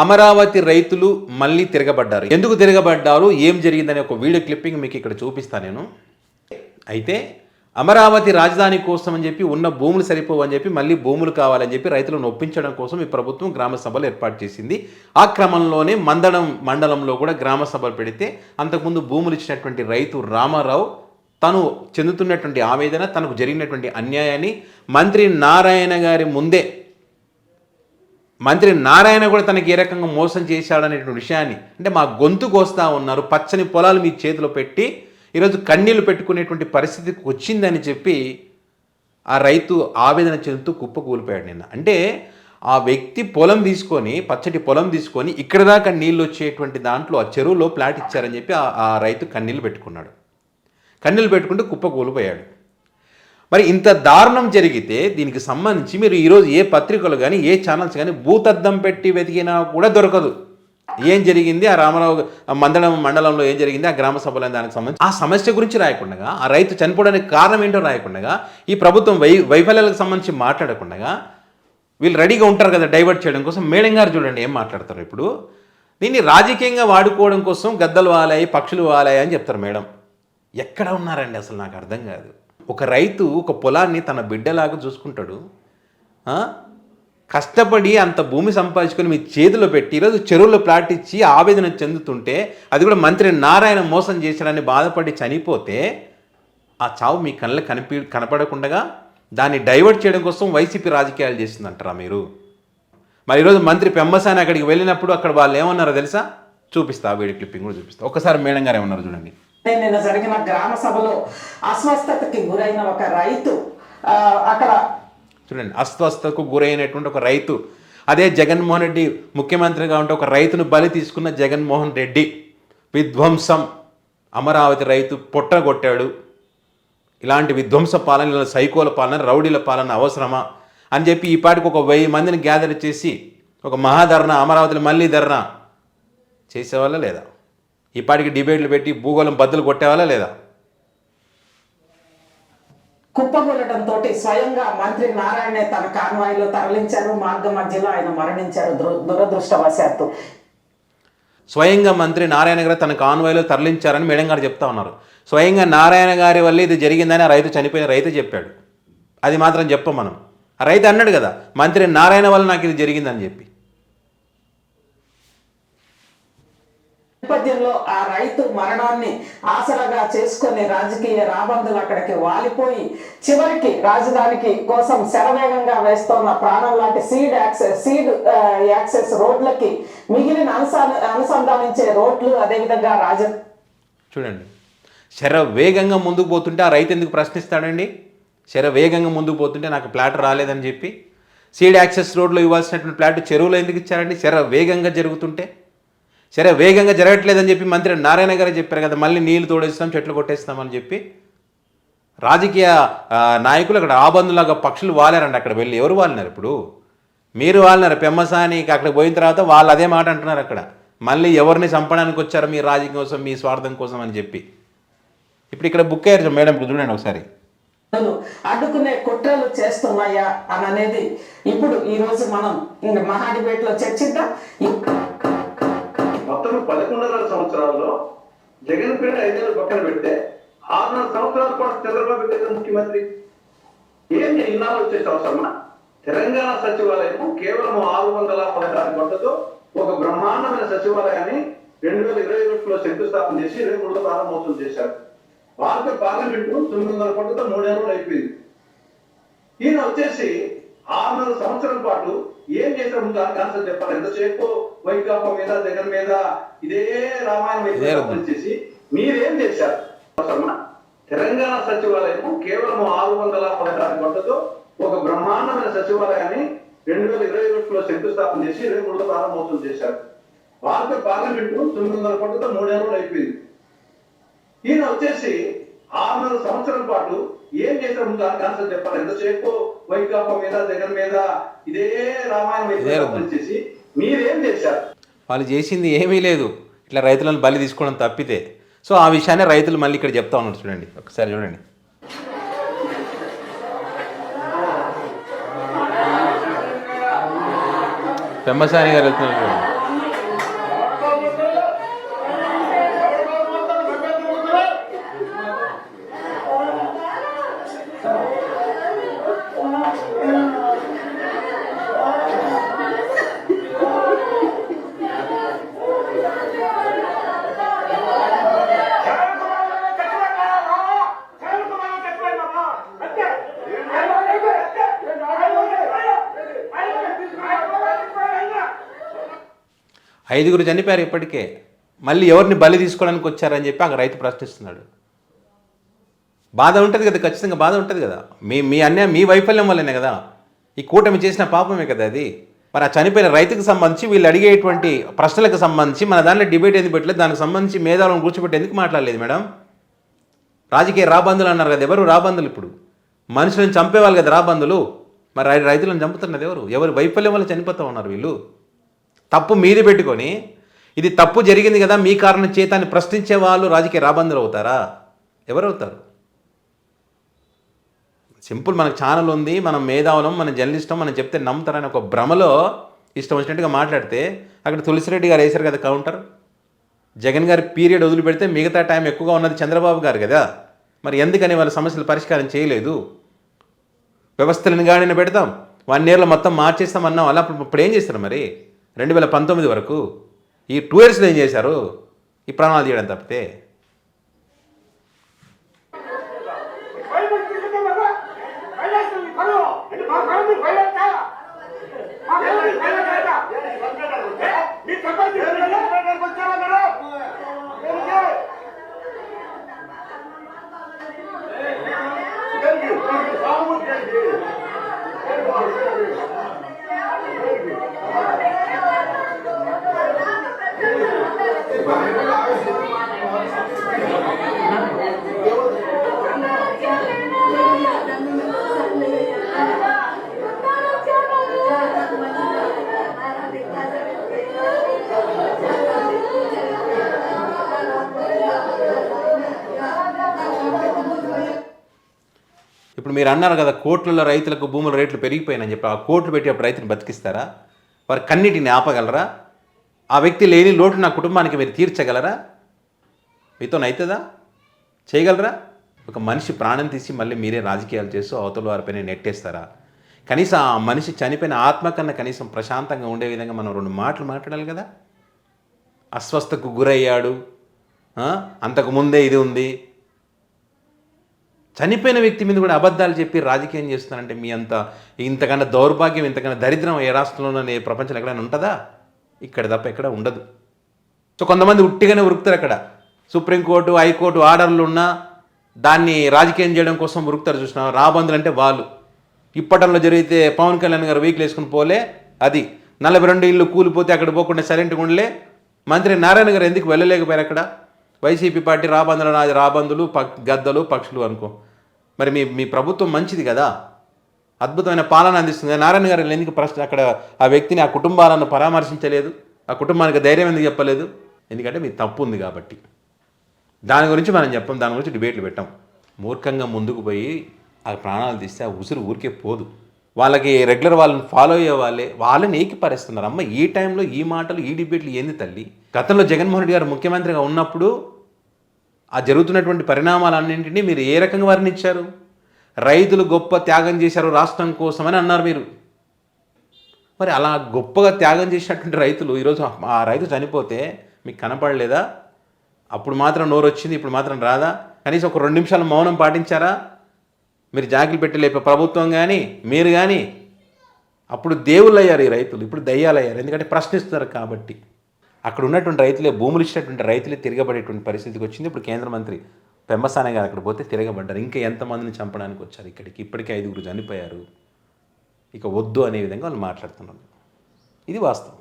అమరావతి రైతులు మళ్ళీ తిరగబడ్డారు. ఎందుకు తిరగబడ్డారు, ఏం జరిగిందనే ఒక వీడియో క్లిప్పింగ్ మీకు ఇక్కడ చూపిస్తాను నేను. అయితే అమరావతి రాజధాని కోసం అని చెప్పి ఉన్న భూములు సరిపోవని చెప్పి మళ్ళీ భూములు కావాలని చెప్పి రైతులను ఒప్పించడం కోసం ఈ ప్రభుత్వం గ్రామ సభలు ఏర్పాటు చేసింది. ఆ క్రమంలోనే మండలంలో కూడా గ్రామ సభలు పెడితే అంతకుముందు భూములు ఇచ్చినటువంటి రైతు రామారావు తను చెందుతున్నటువంటి ఆవేదన, తనకు జరిగినటువంటి అన్యాయాన్ని మంత్రి నారాయణ గారి ముందే, మంత్రి నారాయణ కూడా తనకి ఏ రకంగా మోసం చేశాడనేటువంటి విషయాన్ని, అంటే మా గొంతు కోస్తా ఉన్నారు, పచ్చని పొలాలు మీ చేతిలో పెట్టి ఈరోజు కన్నీళ్లు పెట్టుకునేటువంటి పరిస్థితికి వచ్చిందని చెప్పి ఆ రైతు ఆవేదన చెందుతూ కుప్పకూలిపోయాడు నిన్న. అంటే ఆ వ్యక్తి పొలం తీసుకొని, పచ్చటి పొలం తీసుకొని ఇక్కడ దాకా నీళ్ళు వచ్చేటువంటి దాంట్లో ఆ చెరువులో ప్లాట్ ఇచ్చారని చెప్పి ఆ రైతు కన్నీళ్ళు పెట్టుకున్నాడు. కన్నీళ్ళు పెట్టుకుంటూ కుప్పకూలిపోయాడు. మరి ఇంత దారుణం జరిగితే దీనికి సంబంధించి మీరు ఈరోజు ఏ పత్రికలు కానీ ఏ ఛానల్స్ కానీ భూతద్దం పెట్టి వెతికినా కూడా దొరకదు. ఏం జరిగింది, ఆ రామారావు మండలంలో ఏం జరిగింది, ఆ గ్రామ సభలో దానికి సంబంధించి ఆ సమస్య గురించి రాయకుండా, ఆ రైతు చనిపోవడానికి కారణం ఏంటో రాయకుండా, ఈ ప్రభుత్వం వైఫల్యాలకు సంబంధించి మాట్లాడకుండా వీళ్ళు రెడీగా ఉంటారు కదా డైవర్ట్ చేయడం కోసం. మేడం గారు చూడండి ఏం మాట్లాడతారు. ఇప్పుడు దీన్ని రాజకీయంగా వాడుకోవడం కోసం గద్దలు వాలాయి, పక్షులు వాలాయి అని చెప్తారు మేడం. ఎక్కడ ఉన్నారండి అసలు, నాకు అర్థం కాదు. ఒక రైతు ఒక పొలాన్ని తన బిడ్డలాగా చూసుకుంటాడు, కష్టపడి అంత భూమి సంపాదించుకొని మీ చేతిలో పెట్టి ఈరోజు చెరువులో ప్లాట్ ఇచ్చి ఆవేదన చెందుతుంటే, అది కూడా మంత్రి నారాయణ మోసం చేశాడని బాధపడి చనిపోతే ఆ చావు మీ కళ్ళకి కనపడకుండా దాన్ని డైవర్ట్ చేయడం కోసం వైసీపీ రాజకీయాలు చేస్తుందంటారా మీరు? మరి ఈరోజు మంత్రి పెమ్మసాని అక్కడికి వెళ్ళినప్పుడు అక్కడ వాళ్ళు ఏమన్నారో తెలుసా? చూపిస్తా, వీడియో క్లిప్పింగ్ కూడా చూపిస్తా. ఒకసారి మేడం గారు ఏమన్నారు చూడండి. నిన్న జరిగిన గ్రామ సభలో అస్వస్థతకి గురైన ఒక రైతు అక్కడ చూడండి, అస్వస్థతకు గురైనటువంటి ఒక రైతు. అదే జగన్మోహన్ రెడ్డి ముఖ్యమంత్రిగా ఉంటే ఒక రైతును బలి తీసుకున్న జగన్మోహన్ రెడ్డి విధ్వంసం, అమరావతి రైతు పొట్టగొట్టాడు. ఇలాంటి విధ్వంస పాలన, ఇలా సైకోల పాలన, రౌడీల పాలన అవసరమా అని చెప్పి ఈ పాటికి ఒక 1000 మందిని గ్యాదర్ చేసి ఒక మహాధర్నా, అమరావతిలో మళ్ళీ ధర్నా చేసేవాళ్ళ లేదా? ఈ పాటికి డిబేట్లు పెట్టి భూగోళం బద్దలు కొట్టేవాళ్ళ లేదా? కుప్పగొలడంతో స్వయంగా మంత్రి నారాయణ తన కాన్వాయ్లో తరలించారు. మార్గ మధ్యలో ఆయన మరణించారు దురదృష్టవశాత్తు. స్వయంగా మంత్రి నారాయణ గారు తన కాన్వాయ్లో తరలించారని మేడం గారు చెప్తా ఉన్నారు. స్వయంగా నారాయణ గారి వల్ల ఇది జరిగిందని ఆ రైతు చనిపోయిన రైతు చెప్పాడు. అది మాత్రం చెప్పం మనం. ఆ రైతు అన్నాడు కదా, మంత్రి నారాయణ వల్ల నాకు ఇది జరిగిందని చెప్పి. నేపథ్యంలో ఆ రైతు మరణాన్ని ఆసరాగా చేసుకుని రాజకీయ రాబందులు అక్కడికి వాలిపోయి చివరికి రాజధానికి కోసం శరవేగంగా వేస్తున్న ప్రాణం లాంటి సీడ్ యాక్సెస్ రోడ్లకి మిగిలిన అనుసంధానించే రోడ్లు, అదేవిధంగా చూడండి, శరవేగంగా ముందుకు పోతుంటే ఆ రైతు ఎందుకు ప్రశ్నిస్తాడండి? శరవేగంగా ముందుకు పోతుంటే నాకు ప్లాట్ రాలేదని చెప్పి సీడ్ యాక్సెస్ రోడ్లో ఇవ్వాల్సినటువంటి ప్లాట్ చెరువులో ఎందుకు ఇచ్చారండి? శరవేగంగా జరుగుతుంటే. సరే, వేగంగా జరగట్లేదని చెప్పి మంత్రి నారాయణ గారు చెప్పారు కదా, మళ్ళీ నీళ్లు తోడేస్తాం, చెట్లు కొట్టేస్తామని చెప్పి. రాజకీయ నాయకులు అక్కడ ఆబందులాగా పక్షులు వాలారండి. అక్కడ వెళ్ళి ఎవరు వాలినారు? ఇప్పుడు మీరు వాలినారు. పెమ్మసానికి అక్కడ పోయిన తర్వాత వాళ్ళు అదే మాట అంటున్నారు. అక్కడ మళ్ళీ ఎవరిని చంపడానికి వచ్చారో మీ రాజకీయం కోసం, మీ స్వార్థం కోసం అని చెప్పి. ఇప్పుడు ఇక్కడ బుక్ అయ్యారు మేడం, చూడండి ఒకసారి. అడ్డుకునే కుట్రలు చేస్తున్నాయా అని అనేది ఇప్పుడు ఈ రోజు మనం మహా డిబేట్ లో చర్చిద్దాం. మొత్తం 11.5 సంవత్సరాల్లో జగన్ పీరియడ్ 5 ఏళ్ళు పక్కన పెడితే 6.5 సంవత్సరాలు కూడా చంద్రబాబు గారు ముఖ్యమంత్రి. ఏం ఇన్నాళ్ళు వచ్చేసి అవసరమా? తెలంగాణ సచివాలయం కేవలం 616 కోట్లతో ఒక బ్రహ్మాండమైన సచివాలయాన్ని 2021లో శంకుస్థాపన చేసి 23లో ప్రారంభోత్సవం చేశారు. భారత పార్లమెంటు 900 కోట్లతో 3 ఏళ్ళు అయిపోయింది. ఈయన వచ్చేసి 6.5 సంవత్సరాల పాటు ఏం చేశారు? దానికి ఆన్సర్ చెప్పాలి. ఎంతసేపు వైకాపా మీద, జగన్ మీద ఇదే రామాయణం చేసి మీరేం చేశారు? తెలంగాణ సచివాలయం కేవలం 616 కోట్లతో ఒక బ్రహ్మాండమైన సచివాలయాన్ని 2021లో శంకుస్థాపన చేసి 23లో ప్రారంభోత్సవం చేశారు. భారత పార్లమెంటు 900 కోట్లతో 3 ఏళ్ళు అయిపోయింది. ఈయన వచ్చేసి 6.5 సంవత్సరాల పాటు ఏం చేశారు? దానికి ఆన్సర్ చెప్పాలి. ఎంతసేపు వైకాపా మీద, జగన్ మీద ఇదే రామాయణం చేసి మీరేం చేశారు? వాళ్ళు చేసింది ఏమీ లేదు, ఇట్లా రైతులను బలి తీసుకోవడం తప్పితే. సో ఆ విషయాన్ని రైతులు మళ్ళీ ఇక్కడ చెప్తా ఉన్నారు. చూడండి ఒకసారి, చూడండి. పెమ్మసాని గారు వెళ్తున్నారు. 5 చనిపోయారు ఇప్పటికే, మళ్ళీ ఎవరిని బలి తీసుకోవడానికి వచ్చారని చెప్పి అక్కడ రైతు ప్రశ్నిస్తున్నాడు. బాధ ఉంటుంది కదా, ఖచ్చితంగా బాధ ఉంటుంది కదా. మీ అన్యాయం, మీ వైఫల్యం వల్లనే కదా, ఈ కూటమి చేసిన పాపమే కదా అది. మరి ఆ చనిపోయిన రైతుకు సంబంధించి వీళ్ళు అడిగేటువంటి ప్రశ్నలకు సంబంధించి మన దాంట్లో డిబేట్ ఎందుకు పెట్టలేదు, దానికి సంబంధించి మేధావులను కూర్చోబెట్టి ఎందుకు మాట్లాడలేదు మేడం? రాజకీయ రాబందులు అన్నారు కదా, ఎవరు రాబందులు? ఇప్పుడు మనుషులను చంపేవాళ్ళు కదా రాబందులు. మరి రైతులను చంపుతున్నది ఎవరు వైఫల్యం వల్ల చనిపోతూ ఉన్నారు వీళ్ళు. తప్పు మీది పెట్టుకొని ఇది తప్పు జరిగింది కదా మీ కారణం చేతాన్ని ప్రశ్నించే వాళ్ళు రాజకీయ రాబందులు అవుతారా? ఎవరవుతారు? సింపుల్, మనకు ఛానల్ ఉంది, మనం మేధావులం, మన జర్నలిస్టం, మనం చెప్తే నమ్ముతారని ఒక భ్రమలో ఇష్టం వచ్చినట్టుగా మాట్లాడితే అక్కడ తులసిరెడ్డి గారు వేశారు కదా కౌంటర్. జగన్ గారి పీరియడ్ వదిలిపెడితే మిగతా టైం ఎక్కువగా ఉన్నది చంద్రబాబు గారు కదా. మరి ఎందుకని వాళ్ళ సమస్యలు పరిష్కారం చేయలేదు? వ్యవస్థలను గాడిన పెడతాం, 1 yearలో మొత్తం మార్చేస్తామన్నాం. అలా ఇప్పుడు ఏం చేస్తారు మరి 2019 వరకు? ఈ 2 yearsలో ఏం చేశారు? ఈ ప్రణాళిక చేయడం తప్పితే. ఇప్పుడు మీరు అన్నారు కదా కోట్లలో రైతులకు భూముల రేట్లు పెరిగిపోయినని చెప్పి, ఆ కోట్లు పెట్టి అప్పుడు రైతుని బతికిస్తారా? వారి కన్నిటిని ఆపగలరా? ఆ వ్యక్తి లేని లోటు నా కుటుంబానికి మీరు తీర్చగలరా? మీతో అవుతుందా? చేయగలరా? ఒక మనిషి ప్రాణం తీసి మళ్ళీ మీరే రాజకీయాలు చేస్తూ అవతల వారిపైన నెట్టేస్తారా? కనీసం ఆ మనిషి చనిపోయిన ఆత్మ కన్నా కనీసం ప్రశాంతంగా ఉండే విధంగా మనం 2 మాటలు మాట్లాడాలి కదా. అస్వస్థకు గురయ్యాడు, అంతకుముందే ఇది ఉంది. చనిపోయిన వ్యక్తి మీద కూడా అబద్ధాలు చెప్పి రాజకీయం చేస్తున్నారంటే మీ ఇంతకన్నా దౌర్భాగ్యం, ఇంతకన్నా దరిద్రం ఏ రాష్ట్రంలోనే ప్రపంచంలో ఎక్కడైనా ఉంటుందా? ఇక్కడ తప్ప ఎక్కడ ఉండదు. సో కొంతమంది ఉట్టిగానే ఉరుకుతారు. అక్కడ సుప్రీంకోర్టు, హైకోర్టు ఆర్డర్లు ఉన్నా దాన్ని రాజకీయం చేయడం కోసం ఉరుకుతారు. చూసినా రాబందులు అంటే వాళ్ళు. ఇప్పటంలో జరిగితే పవన్ కళ్యాణ్ గారు వెహికల్ వేసుకుని పోలే, అది 42 ఇళ్ళు కూలిపోతే అక్కడ పోకుండా సైలెంట్గా ఉండలే. మంత్రి నారాయణ గారు ఎందుకు వెళ్ళలేకపోయారు అక్కడ? వైసీపీ పార్టీ రాబందులు, నాది రాబందులు, గద్దలు, పక్షులు అనుకో. మరి మీ ప్రభుత్వం మంచిది కదా, అద్భుతమైన పాలన అందిస్తుంది. నారాయణ గారు ఎందుకు అక్కడ ఆ వ్యక్తిని, ఆ కుటుంబాలను పరామర్శించలేదు? ఆ కుటుంబానికి ధైర్యం ఎందుకు చెప్పలేదు? ఎందుకంటే మీ తప్పు ఉంది కాబట్టి. దాని గురించి మనం చెప్పం, దాని గురించి డిబేట్లు పెట్టాం. మూర్ఖంగా ముందుకు పోయి ఆ ప్రాణాలు తీస్తే ఆ ఉసురు ఊరికే పోదు. వాళ్ళకి రెగ్యులర్ వాళ్ళని ఫాలో అయ్యే వాళ్ళని ఏకిపరుస్తున్నారు. అమ్మ ఈ టైంలో ఈ మాటలు, ఈ డిబేట్లు ఏంది తల్లి? గతంలో జగన్మోహన్ రెడ్డి గారు ముఖ్యమంత్రిగా ఉన్నప్పుడు ఆ జరుగుతున్నటువంటి పరిణామాలన్నింటినీ మీరు ఏ రకంగా వర్ణించారు? రైతులు గొప్ప త్యాగం చేశారు రాష్ట్రం కోసమని అన్నారు మీరు. మరి అలా గొప్పగా త్యాగం చేసినటువంటి రైతులు ఈరోజు ఆ రైతు చనిపోతే మీకు కనపడలేదా? అప్పుడు మాత్రం నోరు వచ్చింది, ఇప్పుడు మాత్రం రాదా? కనీసం ఒక 2 నిమిషాలు మౌనం పాటించారా? మీరు జాకిలు పెట్టలేపే ప్రభుత్వం కానీ మీరు కానీ. అప్పుడు దేవుళ్ళు అయ్యారు ఈ రైతులు, ఇప్పుడు దయ్యాలు అయ్యారు. ఎందుకంటే ప్రశ్నిస్తున్నారు కాబట్టి. అక్కడ ఉన్నటువంటి రైతులే, భూములు ఇచ్చినటువంటి రైతులే తిరగబడేటువంటి పరిస్థితికి వచ్చింది. ఇప్పుడు కేంద్ర మంత్రి పెంబసాని గారు అక్కడ పోతే తిరగబడ్డారు. ఇంకా ఎంతమందిని చంపడానికి వచ్చారు ఇక్కడికి? ఇప్పటికే 5 చనిపోయారు. ఇక వద్దు అనే విధంగా వాళ్ళు మాట్లాడుతున్నారు. ఇది వాస్తవం.